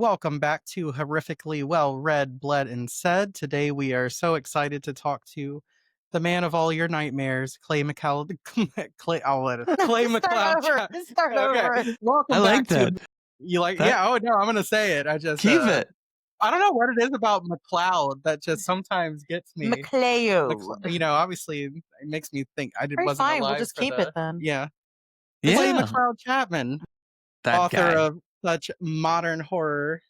Welcome back to Horrifically Well Read, Bled, and Said. Today we are so excited to talk to the man of all your nightmares, Clay McLeod. Clay McLeod Chapman. Start over. Okay, welcome I like back to that. you like. That- Yeah, oh no, I'm gonna say it. I just Keep it. I don't know what it is about McLeod that just sometimes gets me. McLeod. Obviously, it makes me think I Very wasn't fine. alive. We'll just for keep the, it then. Yeah, Clay Yeah. McLeod Chapman, That author guy. of such modern horror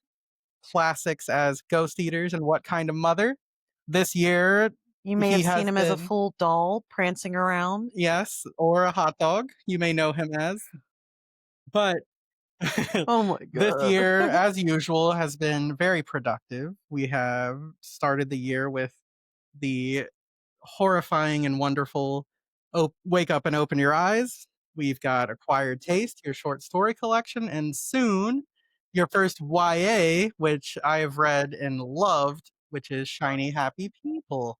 classics as Ghost Eaters and What Kind of Mother. This year, You may he have has seen him as a been- full doll prancing around. yes, or a hot dog. You may know him as. But Oh my this god. year, as usual, has been very productive. We have started the year with the horrifying and wonderful Wake Up and Open Your Eyes. We've got Acquired Taste, your short story collection, and soon your first YA, which I have read and loved, which is Shiny Happy People.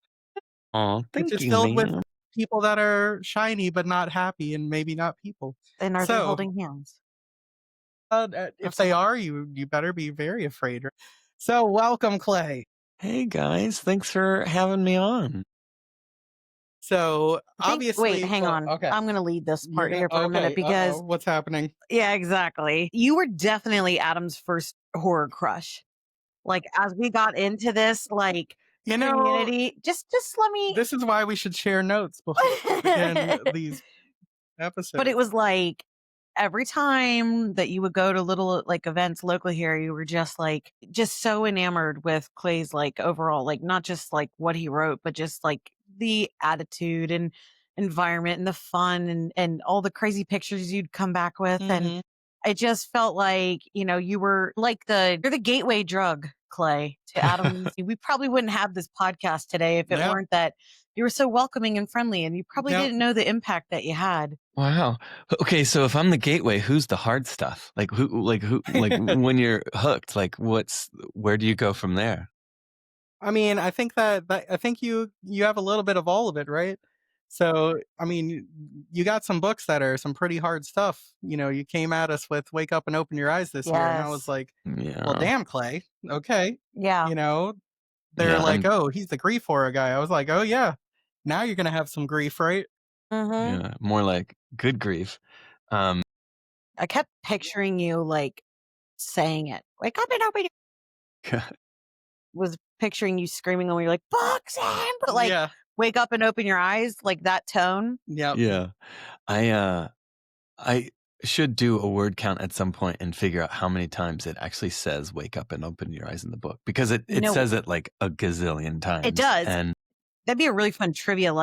Oh, thank which is you, filled with man. people that are shiny but not happy and maybe not people. And are they So, holding hands? if they are, you better be very afraid. So welcome, Clay. Hey guys, thanks for having me on. So obviously, Wait, hang on. Okay, I'm going to lead this part here for a minute okay, because, what's happening? yeah, exactly. You were definitely Adam's first horror crush. Like, as we got into this, like, You know, community, just let me. this is why we should share notes before we begin these episodes. But it was like every time that you would go to little like events locally here, you were just so enamored with Clay's like overall, like not just like what he wrote, but just like the attitude and environment and the fun and all the crazy pictures you'd come back with. And I just felt like, you were like you're the gateway drug, Clay, to Adam. We probably wouldn't have this podcast today if it weren't that you were so welcoming and friendly, and you probably didn't know the impact that you had. Wow. Okay, so if I'm the gateway, who's the hard stuff? Like who when you're hooked, like where do you go from there? I mean, I think I think you have a little bit of all of it, right? So, I mean, you got some books that are some pretty hard stuff. You came at us with Wake Up and Open Your Eyes this year, and I was like, well, damn, Clay. Okay. Yeah. They're like, oh, he's the grief horror guy. I was like, oh, yeah. Now you're going to have some grief, right? Mm-hmm. Yeah, more like good grief. I kept picturing you like saying it. Wake up and open your was picturing you screaming when you're like, box him, but like wake up and open your eyes, like that tone. Yep. Yeah. I should do a word count at some point and figure out how many times it actually says wake up and open your eyes in the book, because it says it like a gazillion times. It does. And that'd be a really fun trivia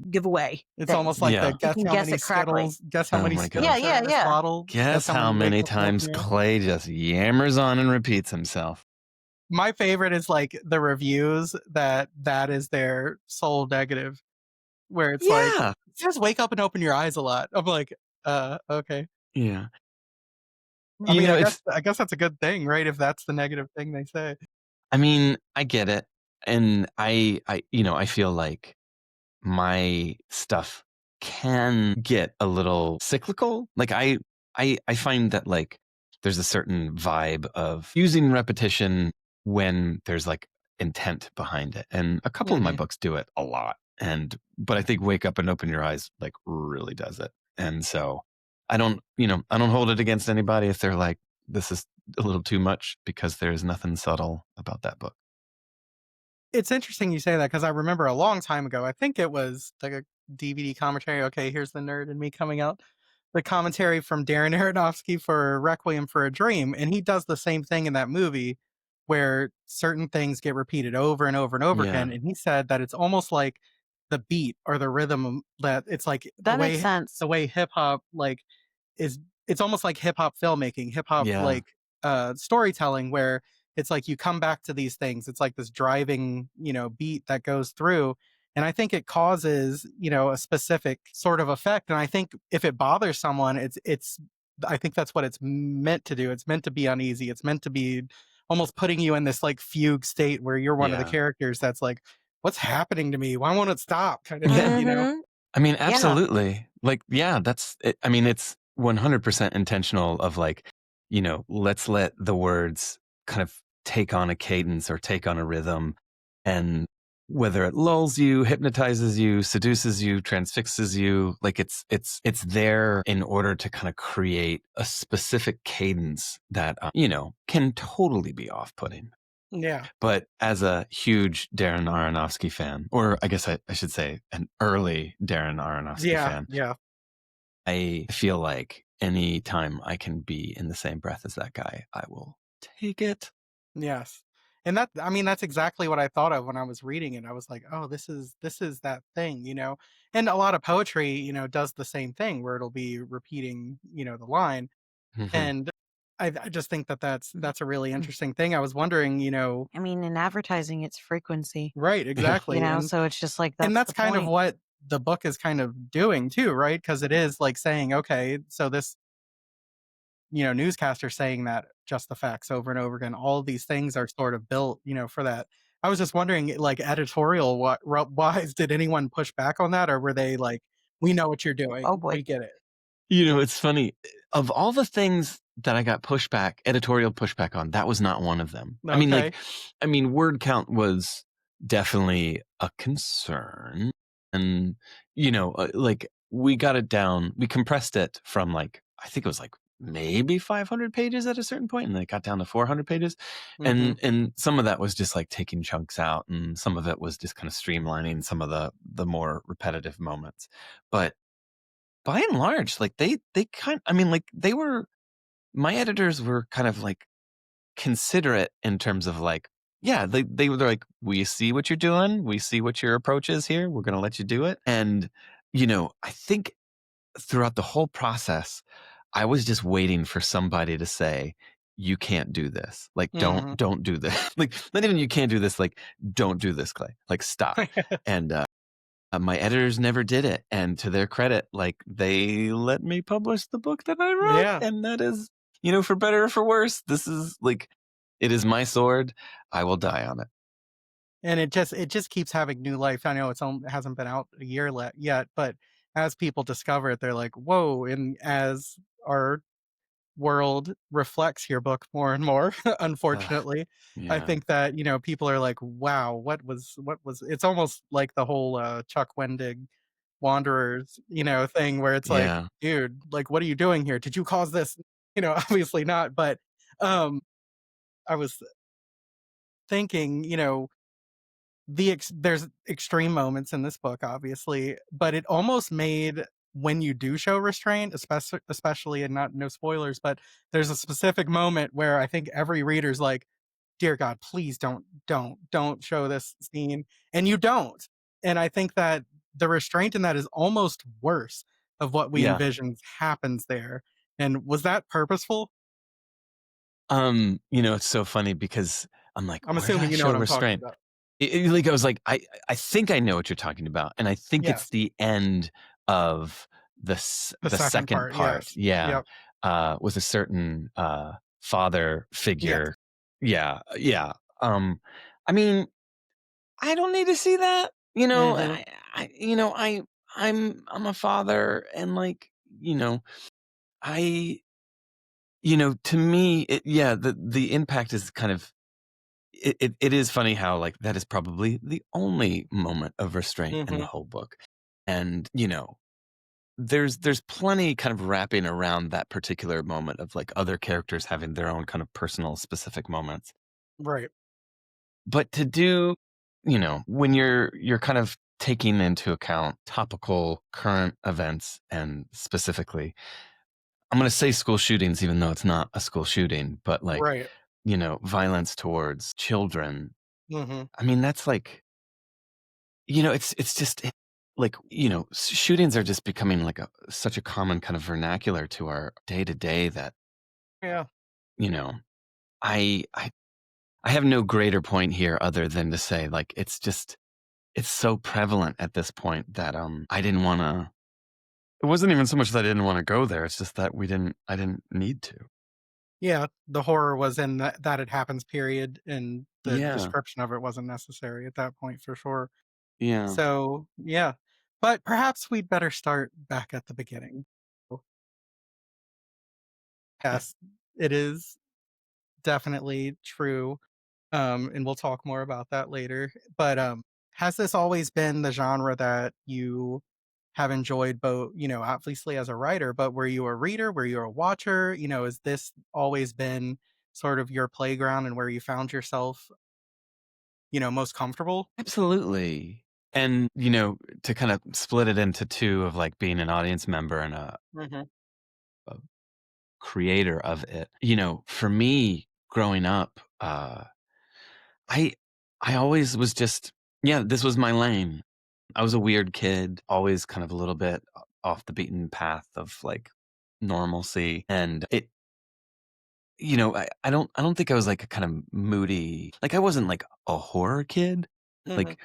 giveaway. It's almost like the guess how many Skittles, guess how many Skittles are in this bottle. Guess how many times Clay just yammers on and repeats himself. My favorite is like the reviews that is their sole negative, where it's like, just wake up and open your eyes a lot. I'm like, okay. Yeah. I mean, I guess that's a good thing, right? If that's the negative thing they say. I mean, I get it. And I feel like my stuff can get a little cyclical. Like I find that like there's a certain vibe of using repetition when there's like intent behind it. And a couple of my books do it a lot. But I think Wake Up and Open Your Eyes like really does it. And so I don't hold it against anybody if they're like, this is a little too much, because there's nothing subtle about that book. It's interesting you say that, because I remember a long time ago, I think it was like a DVD commentary. Okay, here's the nerd in me coming out. The commentary from Darren Aronofsky for Requiem for a Dream. And he does the same thing in that movie where certain things get repeated over and over and over again. And he said that it's almost like the beat or the rhythm, that it's like that makes sense. The way hip hop like it's almost like hip hop filmmaking, hip hop like storytelling, where it's like you come back to these things. It's like this driving, beat that goes through. And I think it causes, a specific sort of effect. And I think if it bothers someone, I think that's what it's meant to do. It's meant to be uneasy. It's meant to be almost putting you in this like fugue state where you're one of the characters that's like, what's happening to me? Why won't it stop? Kind of thing, I mean, absolutely. Like, that's it. I mean, it's 100% intentional of like, let's let the words kind of take on a cadence or take on a rhythm. And whether it lulls you, hypnotizes you, seduces you, transfixes you, like it's there in order to kind of create a specific cadence that can totally be off-putting. Yeah. But as a huge Darren Aronofsky fan, or I guess I should say an early Darren Aronofsky Yeah. fan, Yeah. I feel like any time I can be in the same breath as that guy, I will take it. Yes. And that, I mean, that's exactly what I thought of when I was reading it. I was like, "Oh, this is that thing," you know? And a lot of poetry, does the same thing where it'll be repeating, the line. Mhm. And I just think that that's a really interesting thing. I was wondering, I mean, in advertising, it's frequency, right, Yeah. you exactly. know, And so it's just like and that's that's the kind of point. what the book is kind of doing too, right? Because it is like saying, okay, so this newscaster saying that just the facts over and over again. All of these things are sort of built, for that. I was just wondering, like editorial, wise, did anyone push back on that, or were they like, "We know what you're doing, Oh boy. we get it." It's funny. Of all the things that I got pushback, editorial pushback on, that was not one of them. Okay. Word count was definitely a concern. And, like we got it down, we compressed it from like, I think it was like maybe 500 pages at a certain point, and then it got down to 400 pages. Mhm. And some of that was just like taking chunks out, and some of it was just kind of streamlining some of the more repetitive moments. But by and large, like they kind I mean, like they were my editors were kind of like considerate in terms of like, yeah, they were like, we see what you're doing, we see what your approach is here, we're gonna let you do it. And, I think throughout the whole process, I was just waiting for somebody to say, you can't do this. Like, Mhm. don't do this. Like, not even you can't do this, like, don't do this, Clay. Like, stop. And my editors never did it, and to their credit, like they let me publish the book that I wrote, Yeah. and that is, for better or for worse, this is like, it is my sword. I will die on it. And it just keeps having new life. I know it hasn't been out a year yet, but as people discover it, they're like, "Whoa," and as our world reflects your book more and more, Ugh, unfortunately. I yeah, think that, people are like, "Wow, what was" it's almost like the whole, Chuck Wendig Wanderers, thing where it's like, yeah. "Dude, like, what are you doing here? Did you cause this?" Obviously not, but, um, I was thinking, there's extreme moments in this book, obviously, but it almost made when you do show restraint, especially and not no spoilers, but there's a specific moment where I think every reader's like, "Dear God, please don't show this scene," and you don't. And I think that the restraint in that is almost worse of what we Yeah. envisioned happens there. And was that purposeful? It's so funny because I'm like, I'm where did I assuming you know show what I'm talking restraint? about. Like I was like, I think I know what you're talking about, and I think it's Yes. the end of The the second second part, part. yes. Yeah, Yep. with a certain father Yes. figure. Yeah, yeah. Um, I mean, I don't need to see that. Mhm. I'm a father, and like, I, to me, yeah, the impact is kind of it is funny how like that is probably the only moment of restraint in the Mhm. whole book. And, there's plenty kind of wrapping around that particular moment of like other characters having their own kind of personal specific moments. Right. But to do, when you're kind of taking into account topical current events, and specifically, I'm going to say school shootings even though it's not a school shooting, but like, Right. violence towards children. Mhm. I mean, that's like, it's just like, shootings are just becoming like such a common kind of vernacular to our day to day that, Yeah. you know, I, I, I have no greater point here other than to say like, it's so prevalent at this point that, I didn't want to, it wasn't even so much that I didn't want to go there. It's just that I didn't need to. Yeah, the horror was in that it happens period, and the Yeah. description of it wasn't necessary at that point for sure. Yeah. So, yeah. But perhaps we'd better start back at the beginning. Yes, it is definitely true. And we'll talk more about that later. But has this always been the genre that you have enjoyed both, obviously as a writer, but were you a reader? Were you a watcher? Has this always been sort of your playground and where you found yourself, most comfortable? Absolutely. And, to kind of split it into two of like being an audience member and Hmm. a creator of it. For me growing up, I I always was just yeah, this was my lane. I was a weird kid, always kind of a little bit off the beaten path of like normalcy. And I don't think I was like a kind of moody, like I wasn't like a horror kid. Hmm. Like,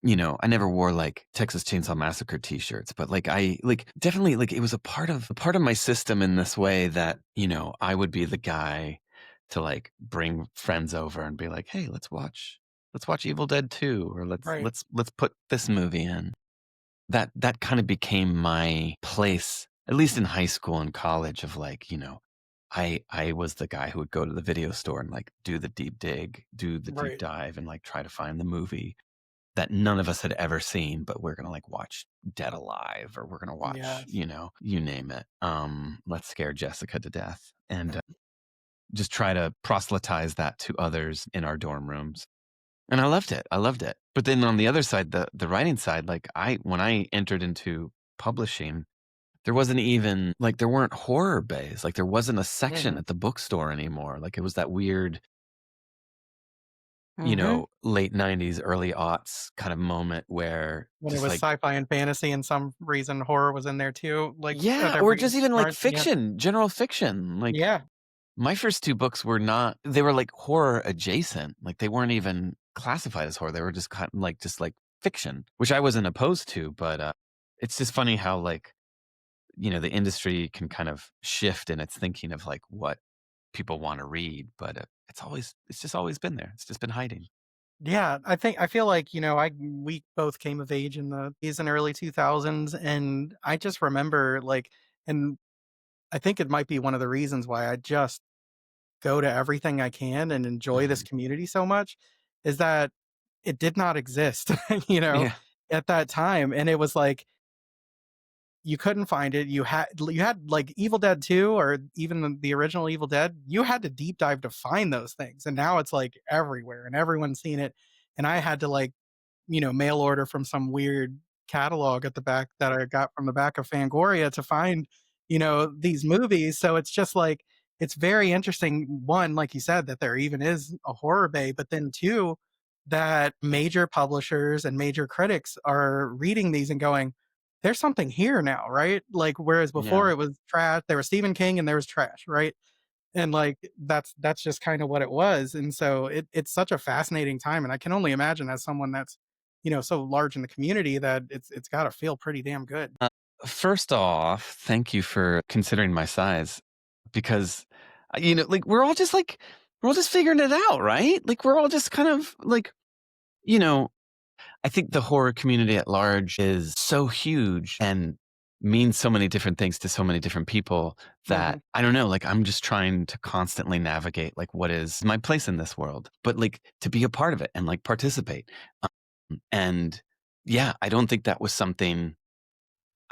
I never wore like Texas Chainsaw Massacre t-shirts, but like I like definitely like it was a part of my system in this way that, I would be the guy to like bring friends over and be like, "Hey, let's watch Evil Dead 2 or let's Right. let's let's put this movie in." That kind of became my place, at least in high school and college, of like, I was the guy who would go to the video store and like do the deep dig, do the deep Right. dive, and like try to find the movie that none of us had ever seen, but we're gonna like watch Dead Alive, or we're gonna watch, Yes. you name it. Let's Scare Jessica to death, and just try to proselytize that to others in our dorm rooms. And I loved it. I loved it. But then on the other side, the writing side, like when I entered into publishing, there wasn't even like there weren't horror bays. Like there wasn't a section Hmm. at the bookstore anymore. Like it was that weird, Mhm. late 90s, early aughts kind of moment where When it just was like sci-fi and fantasy and some reason horror was in there too, like yeah, at or every just even like mark. Yeah. fiction, general fiction. Like Yeah. my first two books were not they were like horror adjacent. Like they weren't even classified as horror. They were just like fiction, which I wasn't opposed to, but it's just funny how like, the industry can kind of shift in its thinking of like what people want to read, but it's just always been there. It's just been hiding. Yeah, I feel like, we both came of age in the '80s and early 2000s, and I just remember, like, and I think it might be one of the reasons why I just go to everything I can and enjoy this Mhm. community so much, is that it did not exist, you know, Yeah. at that time, and it was like you couldn't find it. You had like Evil Dead 2 or even the original Evil Dead, you had to deep dive to find those things, and now it's, like, everywhere, and everyone's seen it, and I had to, like, mail order from some weird catalog at the back that I got from the back of Fangoria to find, these movies. So it's just like it's very interesting, one, like you said, that there even is a horror bay, but then two, that major publishers and major critics are reading these and going, there's something here now, right? Like whereas before Yeah. it was trash, there was Stephen King and there was trash, right? And like that's just kind of what it was. And so it's such a fascinating time. And I can only imagine as someone that's, so large in the community that it's gotta feel pretty damn good. Uh, First off, thank you for considering my size because, like we're all just figuring it out, right? Like we're all just kind of like, you know, I think the horror community at large is so huge and means so many different things to so many different people that Mhm. I don't know, like I'm just trying to constantly navigate like what is my place in this world, but like to be a part of it and like participate. And yeah, I don't think that was something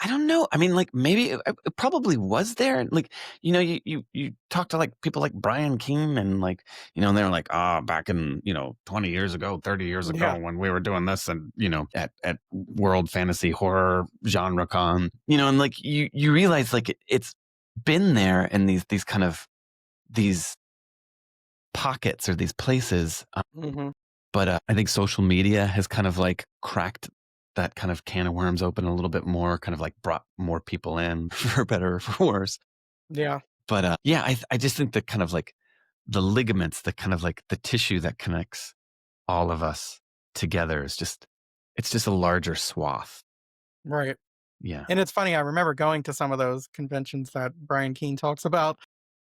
I don't know. I mean, like maybe it probably was there. Like, you talk to like people like Brian Keene and like, and they're like, back in, 20 years ago, 30 years ago Yeah. when we were doing this and, at World Fantasy Horror Genre Con, and like you realize like it's been there in these kind of these pockets or these places. Mhm. But I think social media has kind of like cracked that kind of can of worms open a little bit more, kind of like brought more people in for better or for worse. Yeah. But yeah, I just think that kind of like the ligaments, the kind of like the tissue that connects all of us together is it's just a larger swath. Right. Yeah. And it's funny, I remember going to some of those conventions that Brian Keene talks about.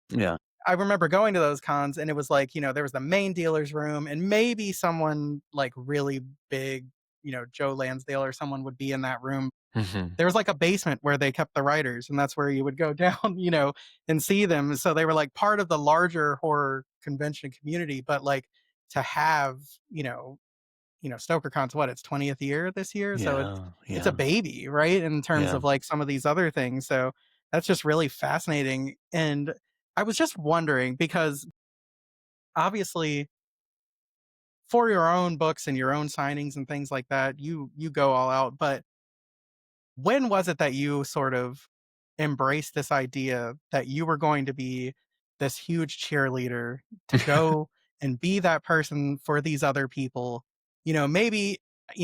Yeah. I remember going to those cons and it was like, there was the main dealer's room and maybe someone like really big, Joe Lansdale or someone would be in that room. Mhm. there was like a basement where they kept the writers, and that's where you would go down, and see them. So they were like part of the larger horror convention community. But like to have, StokerCon's its 20th year this year, so Yeah, it's a yeah, baby, right? In terms yeah. of like some of these other things. So that's just really fascinating. And I was just wondering because obviously for your own books and your own signings and things like that, you go all out. But when was it that you sort of embraced this idea that you were going to be this huge cheerleader to go and be that person for these other people? Maybe,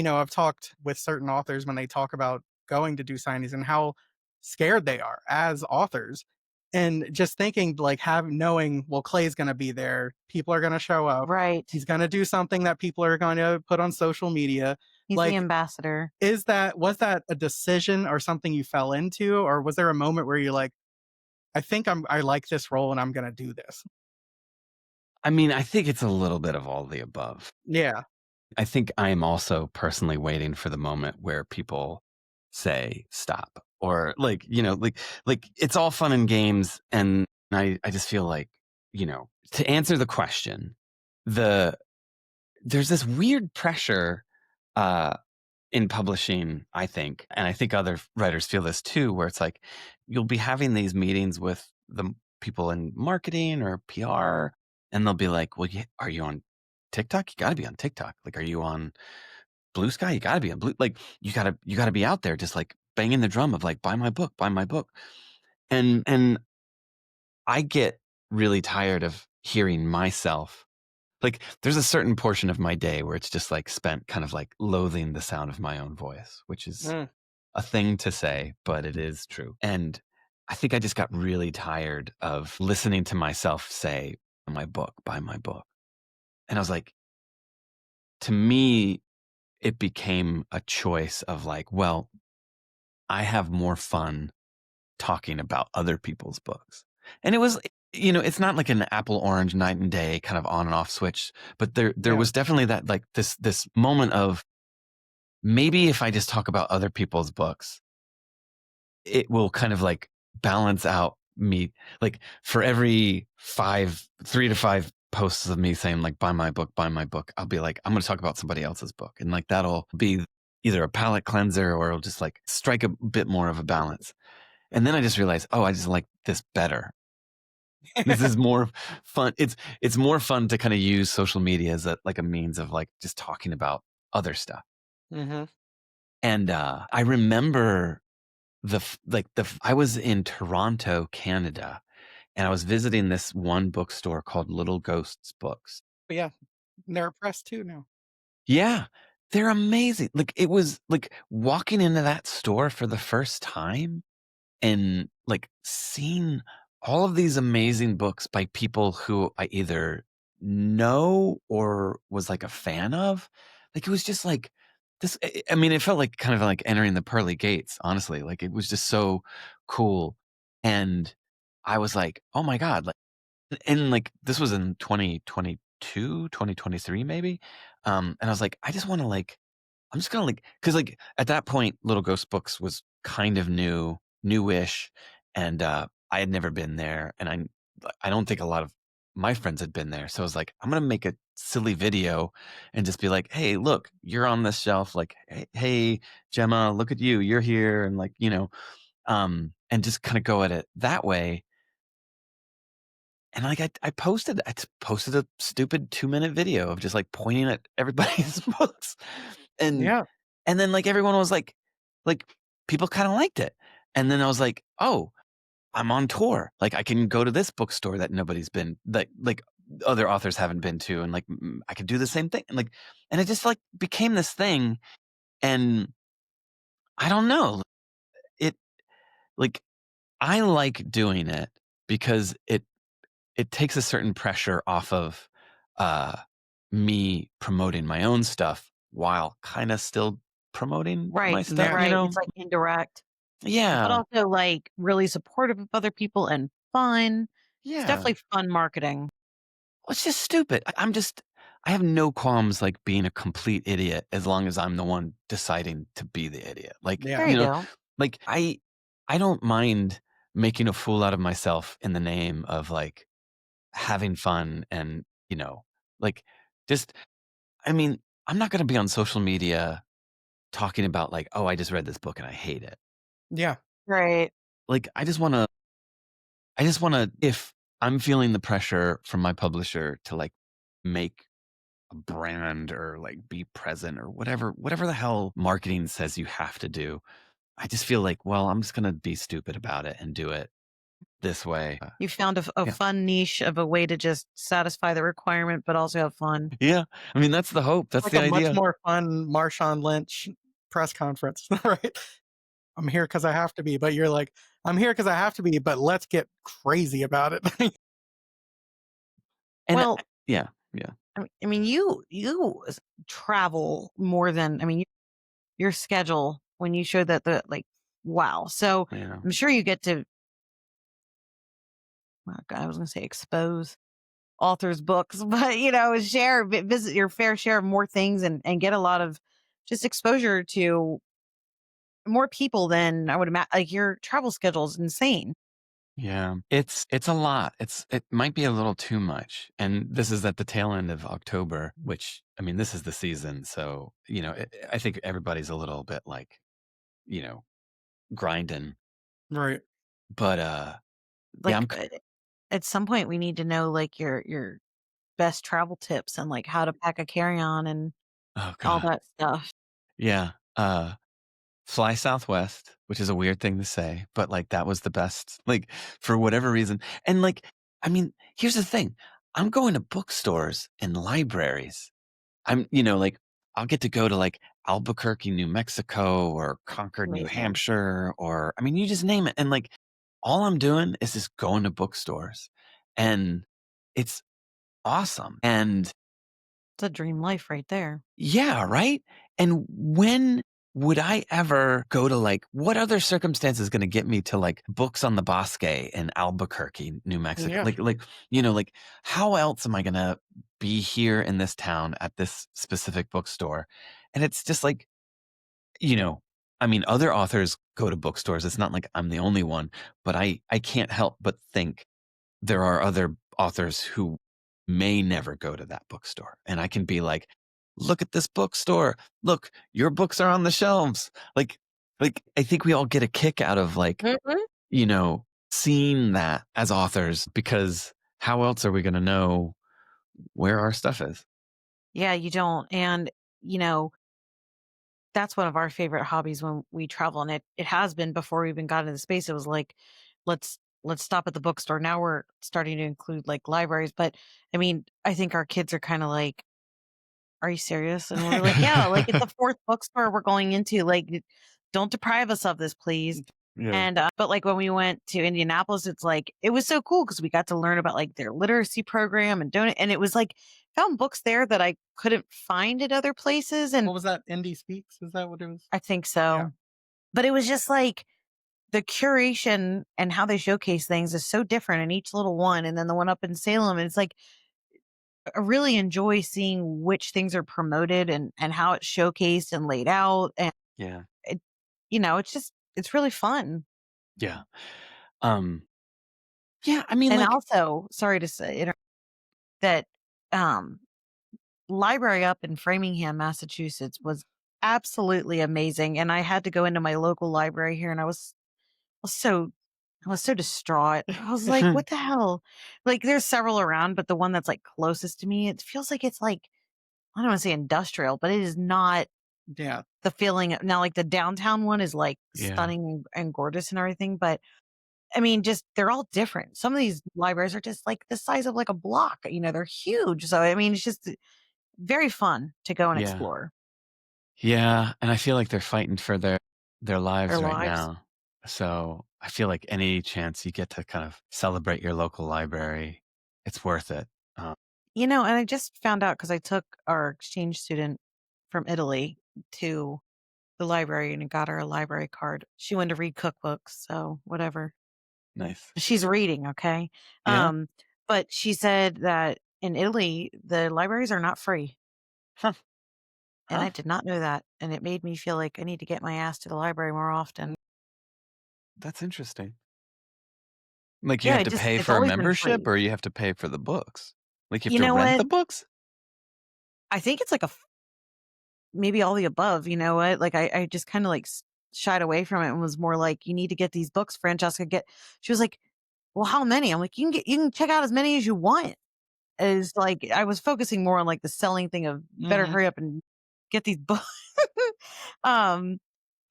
I've talked with certain authors when they talk about going to do signings and how scared they are as authors. And just thinking, like, knowing, well, Clay's going to be there, people are going to show up, Right. he's going to do something that people are going to put on social media. He's the Like, ambassador. was that a decision or something you fell into, or was there a moment where you're like, "I think I like this role and I'm gonna do this?" I mean, I think it's a little bit of all the above. Yeah, I think I am also personally waiting for the moment where people say stop, or like, like it's all fun and games. And I just feel like, to answer the question, the there's this weird pressure uh in publishing, I think, and I think other writers feel this too, where it's like you'll be having these meetings with the people in marketing or PR, and they'll be like, "Well, are you on TikTok? You got to be on TikTok. Like, are you on Blue Sky? You got to be on Blue. Like, you got to be out there, just like banging the drum of like, buy my book, buy my book." And I get really tired of hearing myself. Like, there's a certain portion of my day where it's just like spent kind of like loathing the sound of my own voice, which is mm, a thing to say, but it is true. And I think I just got really tired of listening to myself say, "Buy my book, buy my book." And I was like, to me, it became a choice of like, well, I have more fun talking about other people's books. And it was, it's not like an apple orange night and day kind of on and off switch, but there yeah, was definitely that like this moment of maybe if I just talk about other people's books, it will kind of like balance out me. Like for every 3 to 5 posts of me saying like, buy my book, I'll be like, I'm going to talk about somebody else's book. And like, that'll be either a palate cleanser or it'll just like strike a bit more of a balance. And then I just realized, oh, I just like this better. This is more fun. It's more fun to kind of use social media as like a means of like just talking about other stuff. mhm, And I remember I was in Toronto, Canada, and I was visiting this one bookstore called Little Ghosts Books. but yeah, they're pressed too now. Yeah, they're amazing. Like it was like walking into that store for the first time and like seeing all of these amazing books by people who I either know or was like a fan of. Like it was just like this. I mean, it felt like kind of like entering the pearly gates, honestly. Like it was just so cool. And I was like, oh my God. Like, and like this was in 2022, 2023, maybe. And I was like, I just want to like I'm just gonna like, because like at that point, Little Ghost Books was kind of newish, and I had never been there, and I don't think a lot of my friends had been there. So I was like, I'm gonna make a silly video and just be like, hey, look, you're on this shelf. Like, hey, Gemma, look at you, you're here, and like, and just kind of go at it that way. And like I posted a stupid 2-minute video of just like pointing at everybody's books. And Yeah, and then like everyone was like people kind of liked it. And then I was like, "Oh, I'm on tour. Like I can go to this bookstore that nobody's been like other authors haven't been to, and like I could do the same thing." And it just like became this thing. And I don't know. It like I like doing it because it takes a certain pressure off of uh me promoting my own stuff while kind of still promoting my Right, stuff, yeah, right. It's like indirect, but Yeah. also like really supportive of other people and fun. It's Yeah. definitely fun marketing. Well, it's just stupid. I have no qualms, like, being a complete idiot as long as I'm the one deciding to be the idiot. Like, There Yeah. you go. like, I don't mind making a fool out of myself in the name of, like, having fun and, like, just I mean, I'm not gonna be on social media talking about, like, "Oh, I just read this book and I hate it." Yeah. Right. Like, if I'm feeling the pressure from my publisher to, like, make a brand or, like, be present or whatever the hell marketing says you have to do, I just feel like, well, I'm just gonna be stupid about it and do it this way. You found a Yeah. fun niche of a way to just satisfy the requirement, but also have fun. Yeah. I mean, that's the hope. That's Like the a much idea. more fun Marshawn Lynch press conference, right? I'm here because I have to be, but you're like, I'm here because I have to be, but let's get crazy about it. And Well, yeah, yeah, I mean, travel more than your schedule when you show that the like wow. So yeah, I'm sure you get to well, I was going to say expose authors' books, but visit your fair share of more things and get a lot of just exposure to more people than I would imagine. Like your travel schedule is insane. yeah. It's a lot. It might be a little too much. And this is at the tail end of October, which I mean, this is the season, so I think everybody's a little bit like you know grinding. Right. But yeah, Like at some point, we need to know like your best travel tips and like how to pack a carry on and oh all god, that stuff. yeah. Fly Southwest, which is a weird thing to say, but, like, that was the best, like, for whatever reason. And, like, I mean, here's the thing. I'm going to bookstores and libraries. Like, I'll get to go to, like, Albuquerque, New Mexico, or Concord, New Amazing. Hampshire, or I mean, you just name it. And, like, all I'm doing is just going to bookstores, and it's awesome. And It's a dream life right there. yeah, right? And when would I ever go to like what other circumstance is gonna get me to like Books on the Bosque in Albuquerque, New Mexico? Yeah. Like how else am I gonna be here in this town at this specific bookstore? And it's just like, you know, I mean, other authors go to bookstores. It's not like I'm the only one, but I can't help but think there are other authors who may never go to that bookstore. And I can be like, look at this bookstore. Look, your books are on the shelves. Like I think we all get a kick out of like, Mhm. seeing that as authors because how else are we going to know where our stuff is? Yeah, you don't. And, you know, that's one of our favorite hobbies when we travel. And it has been before we even got into space. It was like, let's stop at the bookstore. Now we're starting to include like libraries. But I mean, I think our kids are kind of like, are you serious? And we're like, yeah, like it's the fourth bookstore we're going into. Like, don't deprive us of this, please. Yeah. And but like when we went to Indianapolis, it's like it was so cool because we got to learn about like their literacy program and donate, and it was like found books there that I couldn't find at other places, and What was that? Indie Speaks? Is that what it was? I think Yeah. so. But it was just like the curation and how they showcase things is so different in each little one, and then the one up in Salem, and it's like I really enjoy seeing which things are promoted and how it's showcased and laid out, and Yeah. it, it's really fun. Yeah. Um, yeah, I mean And like also, sorry to say that um, library up in Framingham, Massachusetts was absolutely amazing. And I had to go into my local library here and was so I was so distraught. I was like, what the hell? Like there's several around, but the one that's like closest to me, it feels like it's like, I don't want to say industrial, but it is not Yeah. the feeling now like the downtown one is like yeah. stunning and gorgeous and everything. But I mean, just they're all different. Some of these libraries are just like the size of like a block, they're huge. So I mean, it's just very fun to go and Yeah. explore Yeah, and I feel like they're fighting for their their lives right lives. now. So, I feel like any chance you get to kind of celebrate your local library, it's worth it. Uh, And I just found out because I took our exchange student from Italy to the library and got her a library card. She wanted to read cookbooks, so whatever. nice. She's reading, okay? Yeah? Um, but she said that in Italy, the libraries are not free, Huh. and Huh. I did not know that, and it made me feel like I need to get my ass to the library more often. That's interesting. Like, you Yeah, have to pay it's for a always been membership free. or you have to pay for the books? Like, you have You to know rent what? the books? I think it's like maybe all the above, you know what? Like, I just kinda, like, shied away from it and was more like, "You need to get these books, Francesca, get." She was like, "Well, how many?" I'm like, you can check out as many as you want." Is like, I was focusing more on, like, the selling thing of better Mhm. hurry up and get these books. Um,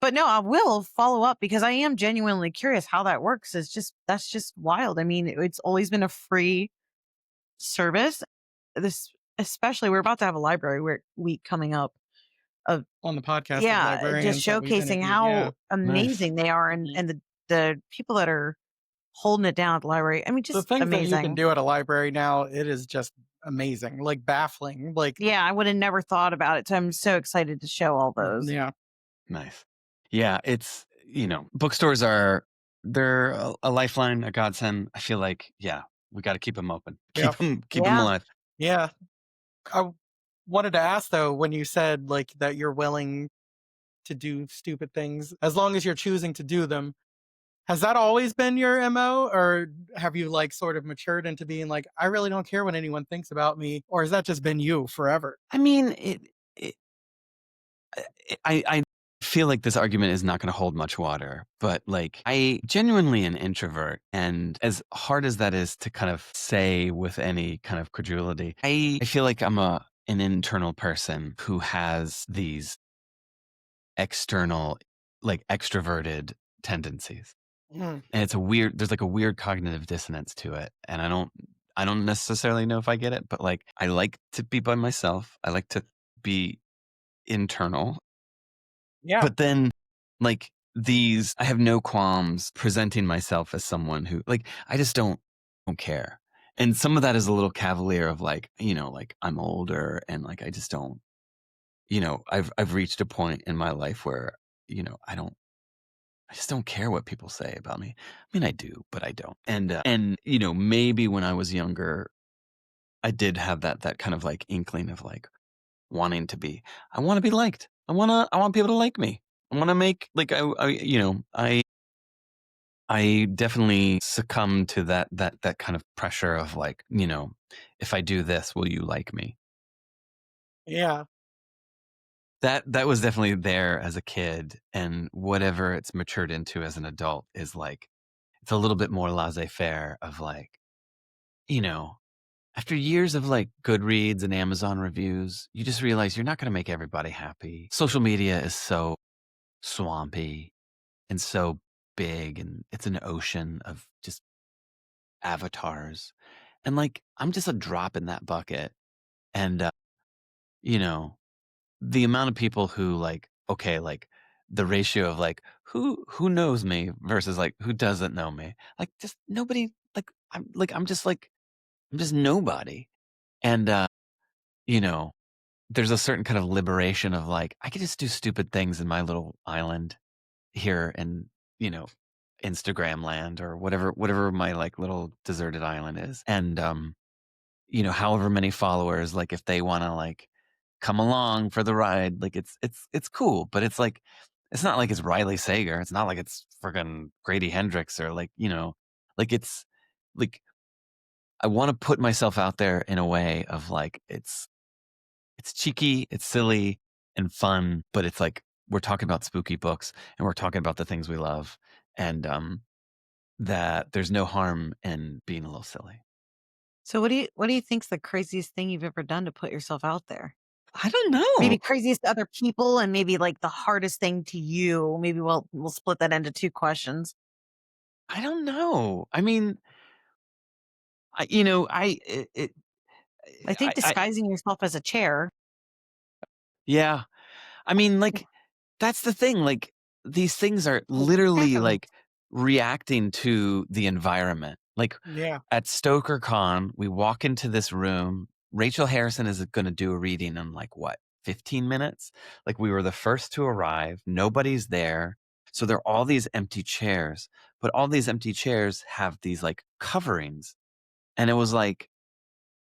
but no, I will follow up because I am genuinely curious how that works. That's just wild. I mean, it's always been a free service. This especially we're about to have a week coming up of On the podcast of yeah, just librarians that we've showcasing interviewed, yeah. how Nice. amazing they are Mhm. and the people that are holding it down at the library. I mean, The just things that you can amazing. do at a library now, it is just amazing, like, baffling, like Yeah, I would have never thought about it. So I'm so excited to show all those. yeah, Nice. Yeah, it's bookstores they're a lifeline, a godsend. I feel like, yeah, we gotta keep them open. yeah, Keep them Yeah. alive. yeah. I wanted to ask, though, when you said, like, that you're willing to do stupid things, as long as you're choosing to do them, has that always been your MO, or have you, like, sort of matured into being like, "I really don't care what anyone thinks about me," or has that just been you forever? I mean, it I feel like this argument is not gonna hold much water, but, like, I genuinely an introvert, and as hard as that is to kind of say with any kind of credulity, I feel like I'm an internal person who has these external, like, extroverted tendencies. Mm, And there's like a weird cognitive dissonance to it. And I don't necessarily know if I get it, but like I like to be by myself. I like to be internal. yeah, But then like I have no qualms presenting myself as someone who like I just don't care. And some of that is a little cavalier of like, like I'm older and like I just don't, I've reached a point in my life where, I just don't care what people say about me. I mean, I do, but I don't. And maybe when I was younger, I did have that kind of like inkling of like wanting to be. I want to be liked. I want people to like me. I want to make like I definitely succumb to that kind of pressure of like if I do this, will you like me? yeah, That was definitely there as a kid, and whatever it's matured into as an adult is like it's a little bit more laissez-faire of like, you know, after years of like Goodreads and Amazon reviews, you just realize you're not going to make everybody happy. Social media is so swampy and so big, and it's an ocean of just avatars. And like, I'm just a drop in that bucket. And, you know, the amount of people who like, okay, like the ratio of like, who knows me versus like, who doesn't know me? Like, just nobody, I'm just nobody. And, you know, there's a certain kind of liberation of like, I could just do stupid things in my little island here in, you know, Instagram land or whatever my like little deserted island is. And, however many followers, like if they want to like come along for the ride, like it's cool, but it's like, it's not like it's Riley Sager. It's not like it's friggin' Grady Hendrix or like, like it's like, I want to put myself out there in a way of like, it's cheeky, it's silly and fun, but it's like we're talking about spooky books and we're talking about the things we love, and that there's no harm in being a little silly. So what do you think's the craziest thing you've ever done to put yourself out there? I don't know. Maybe craziest to other people and maybe like the hardest thing to you. Maybe we'll split that into two questions. I don't know. I mean, I you know, I think I disguising yourself as a chair. yeah. I mean, like that's the thing. Like these things are literally like reacting to the environment. Like yeah, at Stoker Con, we walk into this room. Rachel Harrison is going to do a reading in like what, 15 minutes? Like we were the first to arrive. Nobody's there. So there are all these empty chairs, but all these empty chairs have these like coverings. And it was like,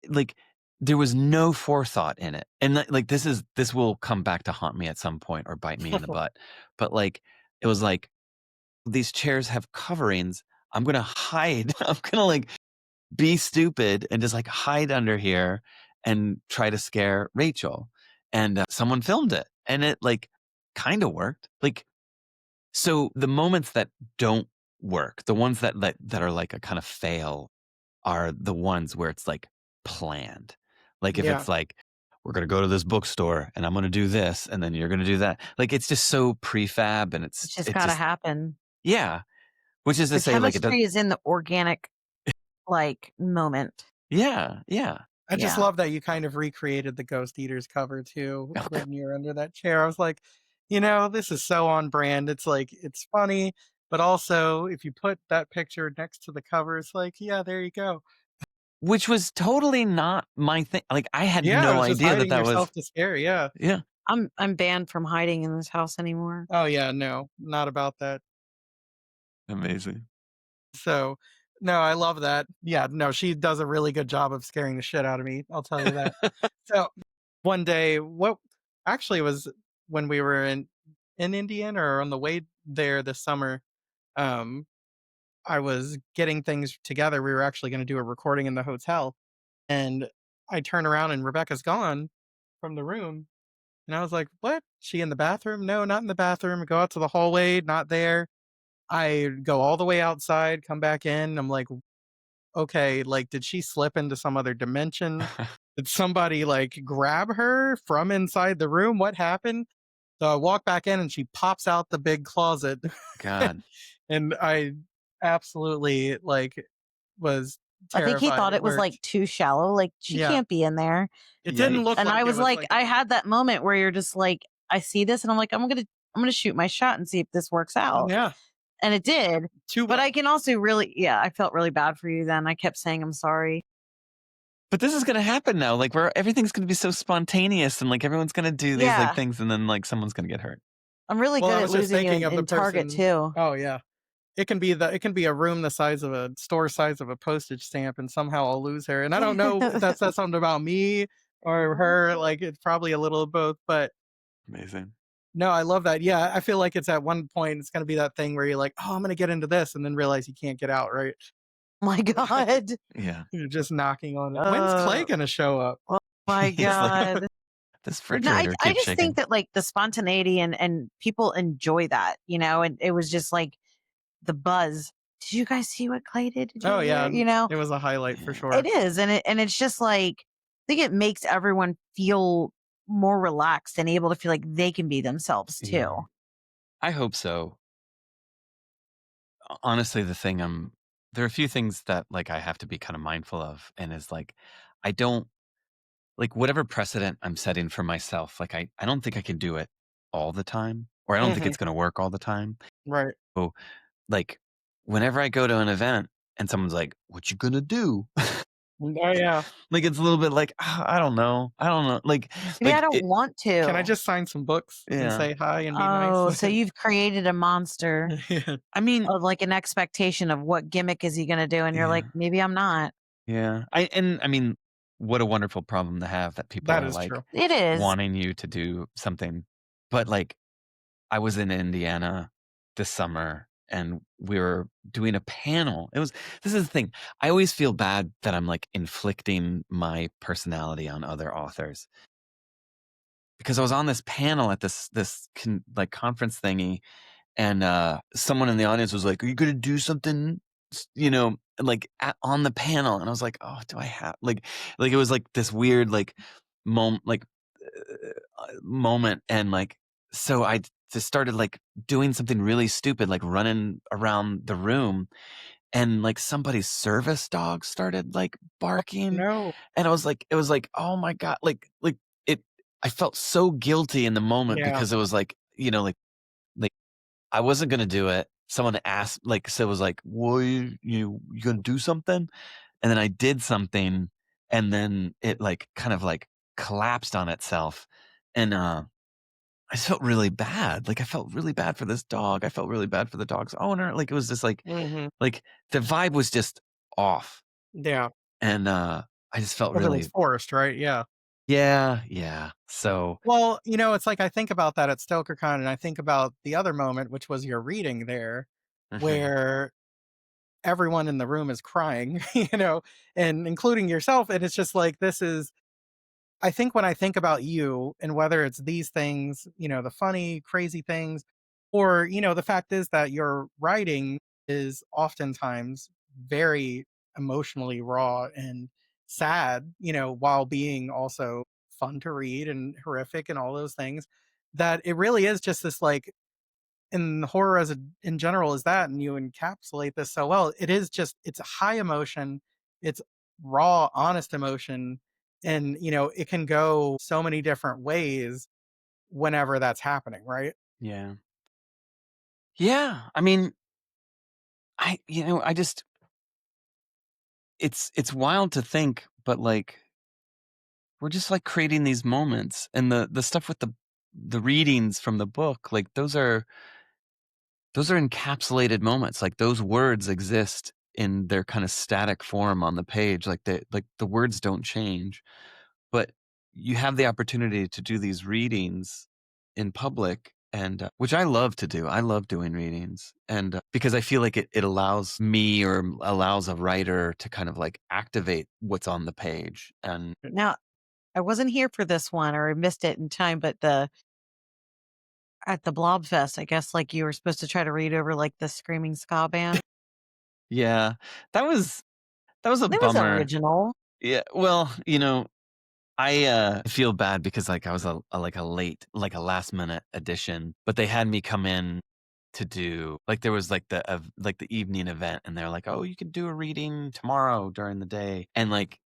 like, there was no forethought in it. And like, this will come back to haunt me at some point or bite me in the butt. But like, it was like, these chairs have coverings. I'm gonna hide. I'm gonna like be stupid and just like hide under here and try to scare Rachel. And someone filmed it, and it like kind of worked. Like, so the moments that don't work, the ones that are like a kind of fail, are the ones where it's like planned. Like if Yeah. it's like, we're gonna go to this bookstore and I'm gonna do this and then you're gonna do that. Like it's just so prefab, and It's just it gotta just happen. yeah. Which is to The say, like it does. chemistry is in the organic, like, moment. Yeah, yeah. I just Yeah. love that you kind of recreated the Ghost Eaters cover too when you're under that chair. I was like, this is so on brand. It's like it's funny, but also if you put that picture next to the cover, it's like, yeah, there you go. Which was totally not my thing. Like I had Yeah, it no was just idea that hiding that was yourself to scare. Yeah. yeah, I'm banned from hiding in this house anymore. Oh yeah, no, not about that. amazing. So, no, I love that. Yeah, no, she does a really good job of scaring the shit out of me. I'll tell you that. So, one day, what actually was when we were in Indiana or on the way there this summer, um, I was getting things together. We were actually going to do a recording in the hotel, and I turn around and Rebecca's gone from the room, and I was like, "What? She in the bathroom? No, not in the bathroom." Go out to the hallway, not there. I go all the way outside, come back in. I'm like, okay, like, did she slip into some other dimension? Did somebody like grab her from inside the room? What happened? So I walk back in and she pops out the big closet. God. And I absolutely like was I think he terrified. thought It it was, like, worked. too shallow, like, she Yeah. can't be in there. It didn't look And I like it was was like, like, I had that moment where you're just like, I see this and I'm like, I'm gonna shoot my shot and see if this works out. yeah, And it did. too But I well. can also really, yeah, I felt really bad for you then. I kept saying I'm sorry. But this is gonna happen now. Like where everything's gonna be so spontaneous and like everyone's gonna do these like Yeah. things and then like someone's gonna get hurt. I'm really Well, good I at was just losing you thinking in, of the in Target person. too. Oh yeah. It can be a room the size of a store size of a postage stamp, and somehow I'll lose her. And I don't know if that says something about me or her. Like it's probably a little of both. But Amazing. no, I love that. Yeah, I feel like it's at one point it's gonna be that thing where you're like, oh, I'm gonna get into this, and then realize you can't get out. Right? My God. Yeah. You're just knocking on it. When's Clay Uh, gonna show up? oh my He's like, God. this No, I refrigerator I keeps just think shaking. that like the spontaneity and people enjoy that, and it was just like the buzz. Did you guys see what Clay did? Did you Oh hear? yeah, it was a highlight for Yeah. sure. It is, and it's just like I think it makes everyone feel more relaxed and able to feel like they can be themselves too. Yeah. I hope so. Honestly, there are a few things that like I have to be kind of mindful of, and is like I don't like whatever precedent I'm setting for myself, like I don't think I can do it all the time, or I don't think Hmm. it's gonna work all the time. Right. So like whenever I go to an event and someone's like, "What you gonna do?" Oh yeah. Like it's a little bit like, "Ah, I don't know. I don't know." Maybe I Like don't it want Can I to. just sign some books and yeah. say hi and be nice? Oh, so you've created a monster Yeah. I mean, of like an expectation of what gimmick is he going to do, and you're like, yeah. maybe I'm not. Yeah. I mean, what a wonderful problem to have that people That are is like true. It is. wanting you to do something. But like I was in Indiana this summer and we were doing a panel. This is the thing. I always feel bad that I'm like inflicting my personality on other authors because I was on this panel at like conference thingy, and someone in the audience was like, "Are you going to do something?" Like on the panel, and I was like, "Oh, do I have like it was like this weird like moment, like moment, and like so I just started like doing something really stupid, like running around the room, and like somebody's service dog started like barking, No. and it was like, oh my god, like it. I felt so guilty in the moment Yeah. because it was like like I wasn't gonna do it. Someone asked, like, so it was like, "Well, you gonna do something?" And then I did something, and then it like kind of like collapsed on itself, and I felt really bad. Like I felt really bad for this dog. I felt really bad for the dog's owner. Like it was just Hmm. like the vibe was just off, Yeah. and I just felt Because it was really, forced, right? Yeah. yeah, yeah. So, Well, it's like I think about that at StokerCon, and I think about the other moment, which was your reading there, mhm, where everyone in the room is crying, and including yourself, and it's just like, this is I think when I think about you and whether it's these things, the funny, crazy things, or, the fact is that your writing is oftentimes very emotionally raw and sad, while being also fun to read and horrific and all those things, that it really is just this like, and horror in general is that, and you encapsulate this so well. It is just it's a high emotion, it's raw, honest emotion, and it can go so many different ways whenever that's happening, right? yeah. Yeah, I mean, I just it's wild to think, but, like, we're just, like, creating these moments, and the stuff with the readings from the book, like, those are encapsulated moments, like, those words exist in their kinda static form on the page, the words don't change, but you have the opportunity to do these readings in public, and, which I love to do. I love doing readings, and, because I feel like it allows me or allows a writer to kind of, like, activate what's on the page, and Now, I wasn't here for this one or I missed it in time, but at the Blobfest, I guess, like, you were supposed to try to read over, like, the Screaming Ska Band. yeah, that was that was a It was bummer. original. Yeah, well, I, feel bad because, like, I was a last minute addition, but they had me come in to do like, there was, like, the evening event, and they're like, "Oh, you could do a reading tomorrow during the day," and, like,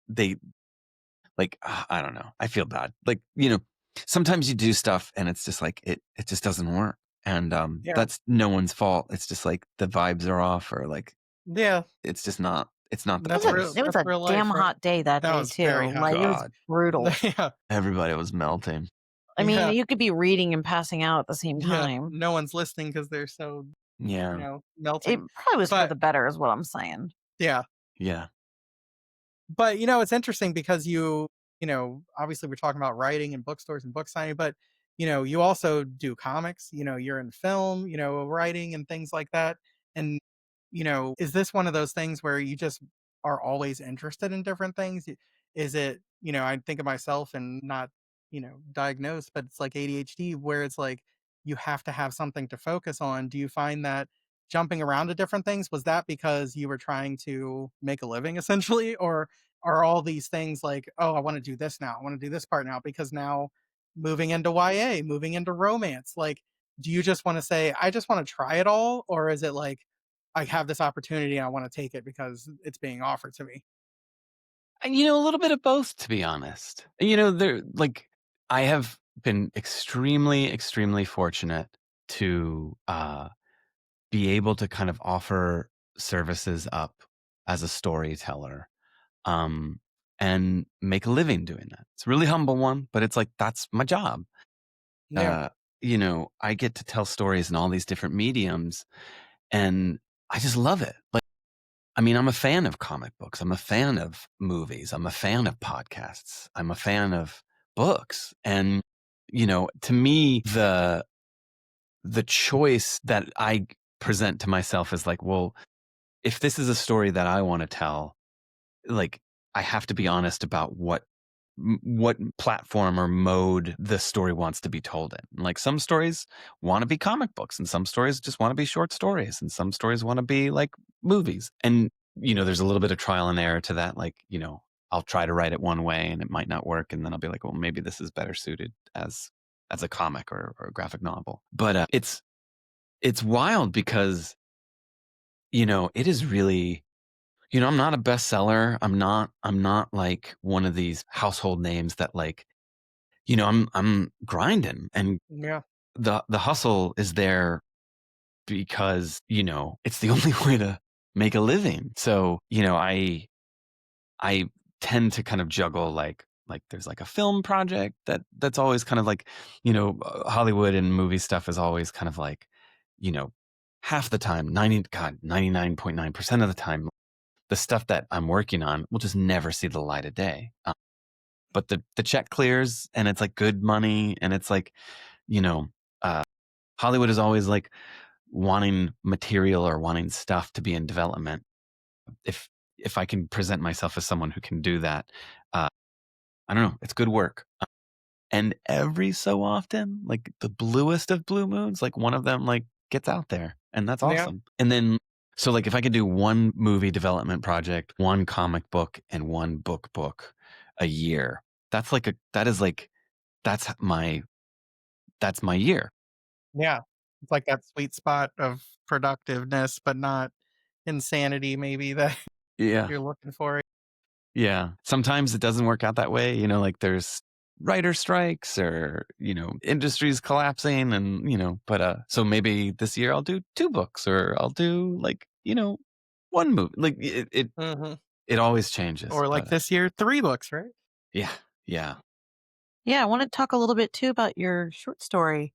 I don't know, I feel bad. Like, sometimes you do stuff and it's just like, it just doesn't work, and, Yeah. that's no one's fault. It's just, like, the vibes are off or, like, Yeah. it's not the It was a place. it was That's a real damn life, right? hot day that That day was too. very hot. Like, it was God, brutal. Yeah. everybody was melting. I mean, Yeah. you could be reading and passing out at the same Yeah. time. No one's listening because they're so, Yeah, It melting. probably was for But the better is what I'm saying. yeah. yeah. But, it's interesting because obviously we're talking about writing and bookstores and book signing, but, you also do comics, you're in film, writing and things like that. And, is this one of those things where you just are always interested in different things? Is it, I think of myself and not, diagnosed, but it's like ADHD where it's like you have to have something to focus on. Do you find that jumping around to different things, was that because you were trying to make a living essentially? Or are all these things like, oh, I want to do this now. I want to do this part now because now moving into YA, moving into romance, like, do you just want to say, I just want to try it all? Or is it like, I have this opportunity and I want to take it because it's being offered to me? And, a little bit of both, to be honest. I have been extremely, extremely fortunate to, be able to kind of offer services up as a storyteller, um, and make a living doing that. It's a really humble one, but it's like, that's my job. Yeah. Uh, I get to tell stories in all these different mediums, and I just love it. Like, I mean, I'm a fan of comic books. I'm a fan of movies. I'm a fan of podcasts. I'm a fan of books. And, to me, the choice that I present to myself is like, well, if this is a story that I want to tell, like, I have to be honest about what platform or mode the story wants to be told in. Like, some stories want to be comic books, and some stories just want to be short stories, and some stories want to be like movies. And, there's a little bit of trial and error to that. Like, I'll try to write it one way and it might not work. And then I'll be like, well, maybe this is better suited as a comic or a graphic novel. But, it's wild because, it is really, I'm not a bestseller. I'm not like one of these household names that, like, I'm grinding, and Yeah. the hustle is there because, it's the only way to make a living. So, I tend to kind of juggle, like there's like a film project that's always kind of like, Hollywood and movie stuff is always kind of like, you know, half the time, 99.9% of the time, the stuff that I'm working on will just never see the light of day. But the check clears, and it's like good money, and it's like, you know, uh, Hollywood is always like wanting material or wanting stuff to be in development. If if I can present myself as someone who can do that, uh, I don't know, it's good work. And every so often, like the bluest of blue moons, like one of them like gets out there, and that's Yeah. awesome. And then, so like if I could do one movie development project, one comic book, and one book a year, that's like that's my that's my year. Yeah. It's like that sweet spot of productiveness, but not insanity maybe that Yeah. you're looking for. Yeah. Sometimes it doesn't work out that way. Like there's writer strikes or, industries collapsing and, but so maybe this year I'll do two books or I'll do like, one movie. Like Mhm. it always changes. Or like But this year, 3 books, right? yeah. Yeah. Yeah, I want to talk a little bit too about your short story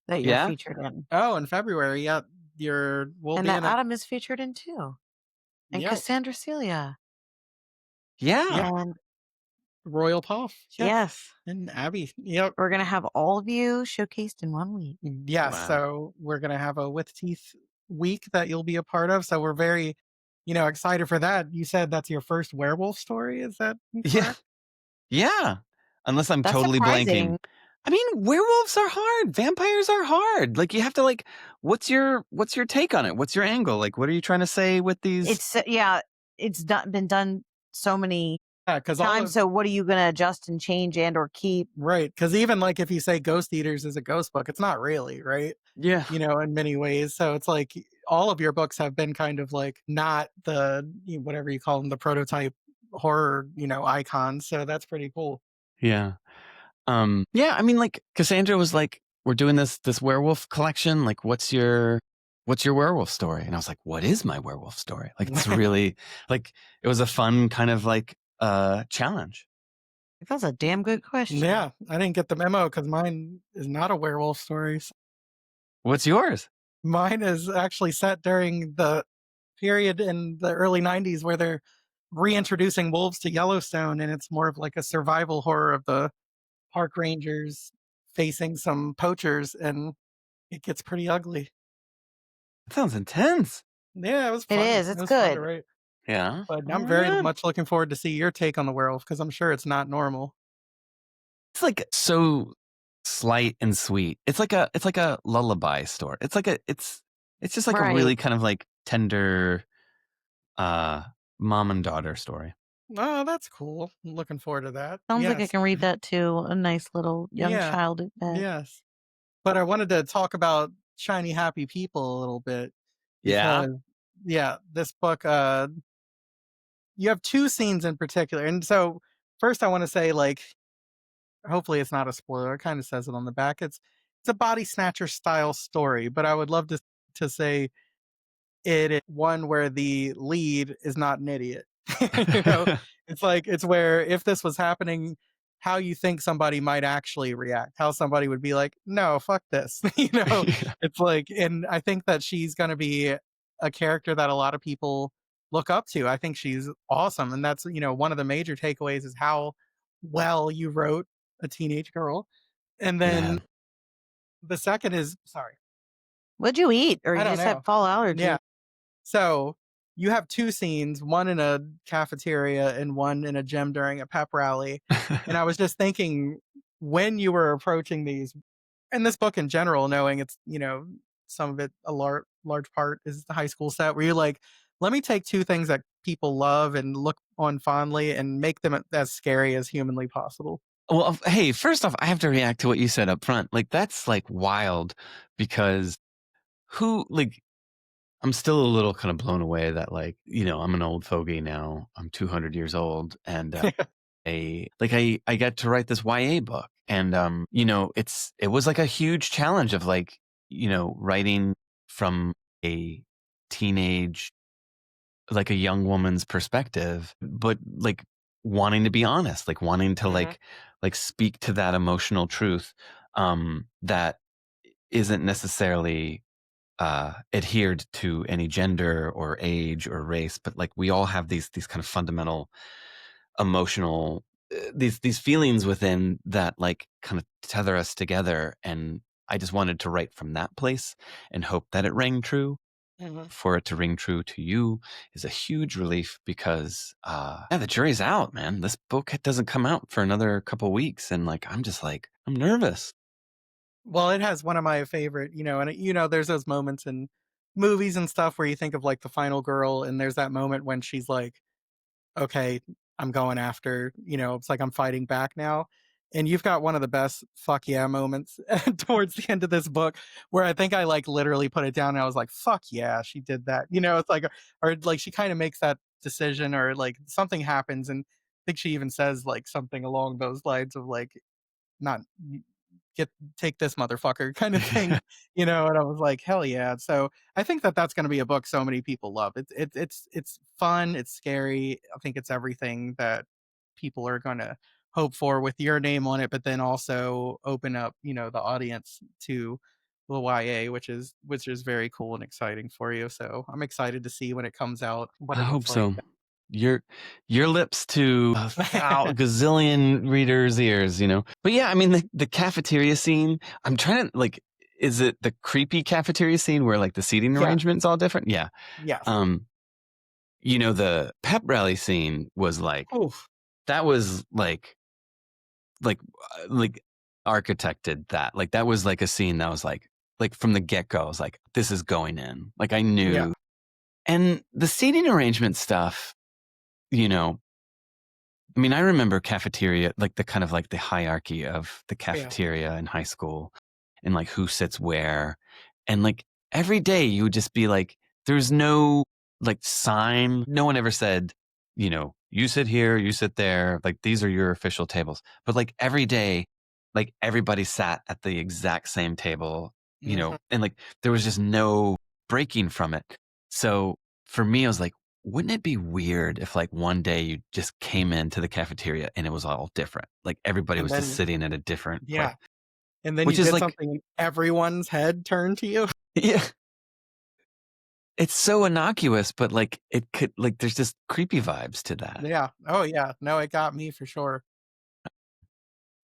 that you're Yeah. featured in, Oh, in February, yeah, we'll and be that in it. Adam is featured in too, and Yeah, Cassandra Celia, yeah, Yeah. and Royal Puff, yeah, yes, and Abby, yep. we're gonna have all of you showcased in 1 week. Yes, Wow. so we're gonna have a With Teeth week that you'll be a part of, so we're very, excited for that. You said that's your first werewolf story, is that Yeah. correct? Yeah. Unless I'm That's totally blanking. surprising. I mean, werewolves are hard. Vampires are hard. Like you have to like, what's your take on it? What's your angle? Like, what are you trying to say with these? It's yeah, it's been done so many Yeah, because all times. of So what are you gonna adjust and change and or keep? right, because even, like, if you say Ghost Eaters is a ghost book, it's not really, right? Yeah. In many ways, so it's like all of your books have been kind of, like, not the whatever you call them, the prototype horror, icons, so that's pretty cool. Yeah. Yeah, I mean, like Cassandra was like, we're doing this werewolf collection. Like, what's your werewolf story? And I was like, what is my werewolf story? Like, it's really like it was a fun kind of like challenge. That's a damn good question. Yeah, I didn't get the memo because mine is not a werewolf story. What's yours? Mine is actually set during the period in the early 90s where they're reintroducing wolves to Yellowstone, and it's more of like a survival horror of the park rangers facing some poachers, and it gets pretty ugly. That sounds intense. Yeah, it was It fun. is. It It's was fun to good. write. Yeah. But All I'm very right. much looking forward to see your take on the werewolf because I'm sure it's not normal. It's like so slight and sweet. It's like a lullaby story. It's just like a Right. really kind of like tender uh mom and daughter story. Oh, that's cool. I'm looking forward to that. Sounds like I Yes. can read that to a nice little young Yeah. child at bed. Yes. But I wanted to talk about Shiny Happy People a little bit Yeah. because, yeah, this book, you have 2 scenes in particular. And so, first, I want to say, like, hopefully it's not a spoiler. It kind of says it on the back. It's a body snatcher style story, but I would love to say it is one where the lead is not an idiot. you know, it's like it's where if this was happening, how you think somebody might actually react, how somebody would be like, "No, fuck this." Yeah. It's like, and I think that she's going to be a character that a lot of people look up to. I think she's awesome, and that's one of the major takeaways is how well you wrote a teenage girl, and Yeah. then the second is sorry, What'd you eat? Or I you don't just had know, fall allergy? yeah. So you have 2 scenes, one in a cafeteria and one in a gym during a pep rally. And I was just thinking when you were approaching these and this book in general, knowing it's, some of it a large part is the high school set where you're like, let me take 2 things that people love and look on fondly and make them as scary as humanly possible. Well, hey, first off, I have to react to what you said up front. Like that's like wild because like I'm still a little kind of blown away that like, I'm an old fogey now. I'm 200 years old and I got to write this YA book and it was like a huge challenge of like, writing from a teenage like a young woman's perspective, but like wanting to be honest, like wanting to Mhm. like speak to that emotional truth that isn't necessarily adhered to any gender or age or race, but like we all have these kind of fundamental emotional these feelings within that like kind of tether us together. And I just wanted to write from that place and hope that it rang true. Mhm. For it to ring true to you is a huge relief because yeah, the jury's out, man. This book doesn't come out for another couple weeks, and like I'm just like I'm nervous. Well, it has one of my favorite, and there's those moments in movies and stuff where you think of like the final girl, and there's that moment when she's like, okay, I'm going after, it's like I'm fighting back now. And you've got one of the best fuck yeah moments towards the end of this book where I think I like literally put it down and I was like, fuck yeah, she did that. It's like, or like she kind of makes that decision or like something happens. And I think she even says like something along those lines of like, not get take this motherfucker kind of thing, and I was like, hell yeah. So I think that that's going to be a book so many people love. It's fun, it's scary. I think it's everything that people are going to hope for with your name on it, but then also open up, the audience to the YA, which is very cool and exciting for you. So I'm excited to see when it comes out, what I it hope looks like. so. Your lips to gazillion readers' ears, But yeah, I mean the cafeteria scene. I'm trying to like, is it the creepy cafeteria scene where like the seating Yeah. arrangement's all different? Yeah. Yes. The pep rally scene was like Oof. that was like like architected that. Like that was like a scene that was like from the get-go, I was like, this is going in. Like I Yeah. knew. And the seating arrangement stuff, you know, I mean, I remember cafeteria, like the kind of like the hierarchy of the Yeah. cafeteria in high school and like who sits where. And like every day you would just be like, there's no like sign. No one ever said, you sit here, you sit there. Like these are your official tables. But like every day, like everybody sat at the exact same table, Mhm. and like there was just no breaking from it. So for me, I was like, wouldn't it be weird if like one day you just came into the cafeteria and it was all different? Like everybody And was just then sitting at a different place, yeah. And then which you is did like, something and everyone's head turned to you? yeah, it's so innocuous, but like it could, like, there's just creepy vibes to that. Yeah. Oh, yeah. No, it got me for sure.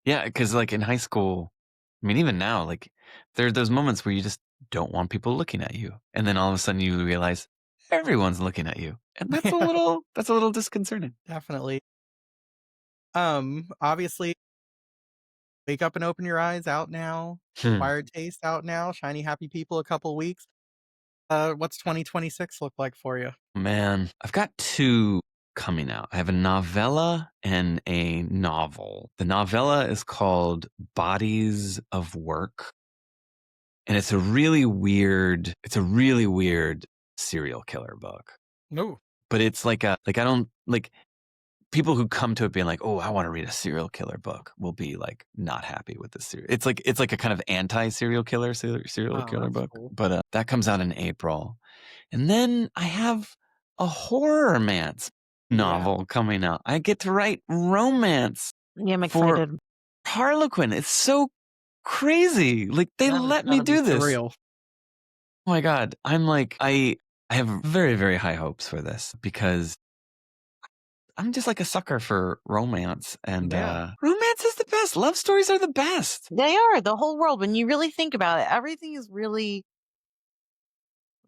Yeah. Cause like in high school, I mean, even now, like there are those moments where you just don't want people looking at you. And then all of a sudden you realize everyone's looking at you. And Yeah, that's a little disconcerting. definitely. Obviously, Wake Up and Open Your Eyes out now. Hmm. Acquired Taste out now. Shiny Happy People a couple weeks. What's 2026 look like for you? Man, I've got two coming out. I have a novella and a novel. The novella is called Bodies of Work, and it's a really weird serial killer book. No. But it's like I don't like people who come to it being like, "Oh, I want to read a serial killer book," will be like not happy with this series. It's like a kind of anti-serial killer serial Oh, killer that's book, cool. but that comes out in April. And then I have a horror romance Yeah. novel coming out. I get to write romance Yeah, I'm for excited. Harlequin. It's so crazy. Like they That has let me gotta be do this. surreal. Oh my God. I'm like, I have very, very high hopes for this because I'm just like a sucker for romance, and Yeah. romance is the best. Love stories are the best. They are the whole world. When you really think about it, everything is really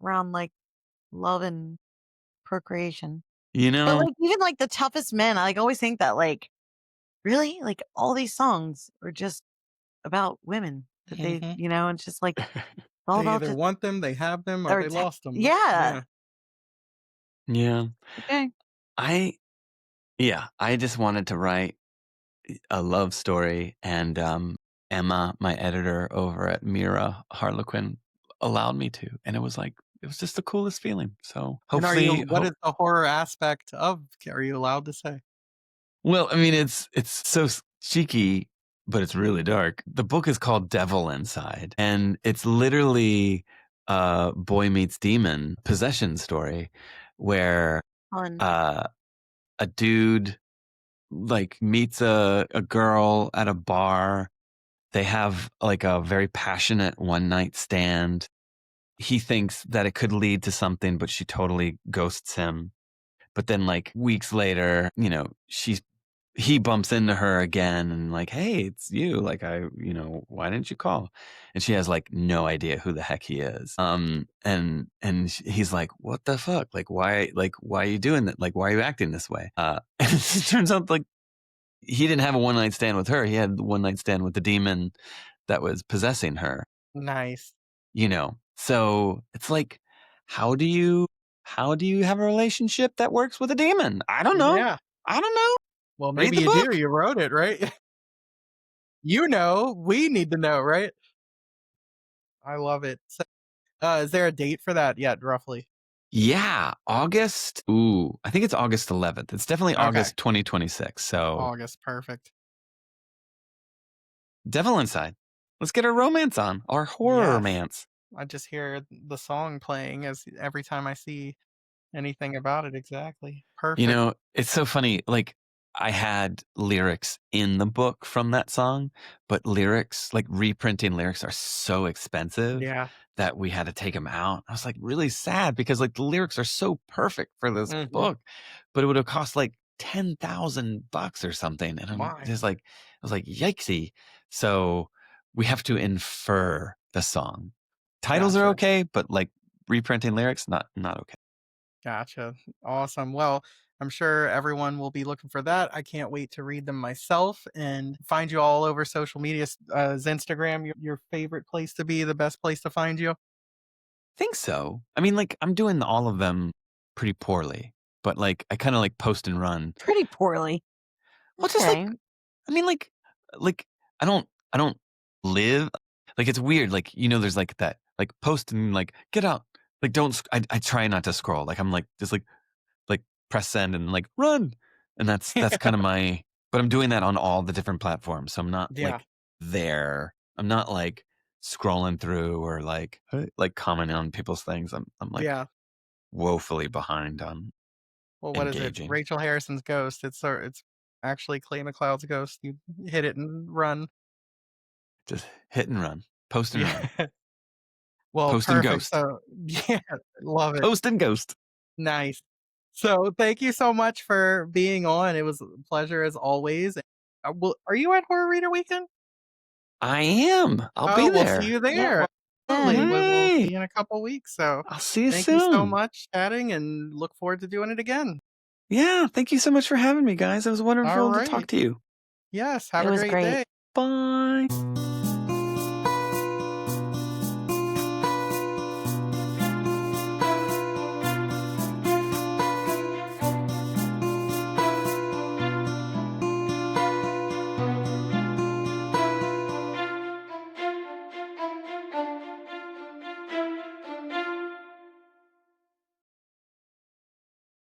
around like love and procreation. You But know? like even like the toughest men, I like always think that like really like all these songs are just about women that they, Mhm. it's just like all They about either just want them, they have them, or or they lost them. yeah. Yeah. Yeah. Okay. I yeah, I just wanted to write a love story, and Emma, my editor over at Mira Harlequin, allowed me to, and it was just the coolest feeling. So And hopefully, what is the horror aspect of are you allowed to say? well, I mean, it's so cheeky, but it's really dark. The book is called Devil Inside, and it's literally a boy meets demon possession story, where Fun. uh, a dude like meets a girl at a bar. They have like a very passionate one night stand. he thinks that it could lead to something, but she totally ghosts him. But then like weeks later, he bumps into her again and like, hey, it's you. Like why didn't you call? And she has like no idea who the heck he is. He's like, what the fuck? Why are you doing that? Like, why are you acting this way? And it turns out like he didn't have a one night stand with her. He had the one night stand with the demon that was possessing her, Nice. So it's like, how do you have a relationship that works with a demon? I don't know. Yeah. I don't know. Well, Read maybe the you book. do. You wrote it, right? We need to know, right? I love it. So, is there a date for that yet, roughly? Yeah, August. Ooh, I think it's August 11th. It's definitely Okay. August 2026. So August, perfect. Devil Inside. Let's get our romance on, our horror Yes. romance. I just hear the song playing as every time I see anything about it. Exactly. Perfect. It's so funny. Like, I had lyrics in the book from that song, but lyrics, like reprinting lyrics, are so expensive Yeah. that we had to take them out. I was like really sad because like the lyrics are so perfect for this Mhm. book, but it would have cost like $10,000 or something. And I'm Why? just like, I was like, yikesy. So we have to infer the song. Titles are Gotcha. okay, but like reprinting lyrics, not okay. Gotcha. Awesome. Well, I'm sure everyone will be looking for that. I can't wait to read them myself and find you all over social media. Is Instagram your favorite place to be, the best place to find you? Think so. I mean, like, I'm doing all of them pretty poorly, but like, I kind of like post and run. Pretty poorly. Well, just like, Okay. I mean, like, I don't live like it's weird. Like, there's like that, like, post and like, get out. Like, don't. I try not to scroll. Like, I'm like, just like press send and like run, and that's kind of my. But I'm doing that on all the different platforms, so I'm not Yeah. like there. I'm not like scrolling through or like commenting on people's things. I'm like Yeah. woefully behind on Well, what is it? engaging. Rachel Harrison's ghost. It's actually Clay McLeod's ghost. You hit it and run. Just hit and run, post and run, Yeah. Well, post and perfect. ghost, So, yeah, love it. post and ghost. Nice. So, thank you so much for being on. It was a pleasure as always. Are you at Horror Reader Weekend? I am. I'll be Oh, we'll see there. you Yeah. there. Absolutely. Then We'll see Yay! you in a couple weeks. So, I'll see you thank you so soon. much chatting and look forward to doing it again. Yeah, thank you so much for having me, guys. It was All wonderful to talk right. to you. Yes. it Have a was great great. day. Bye.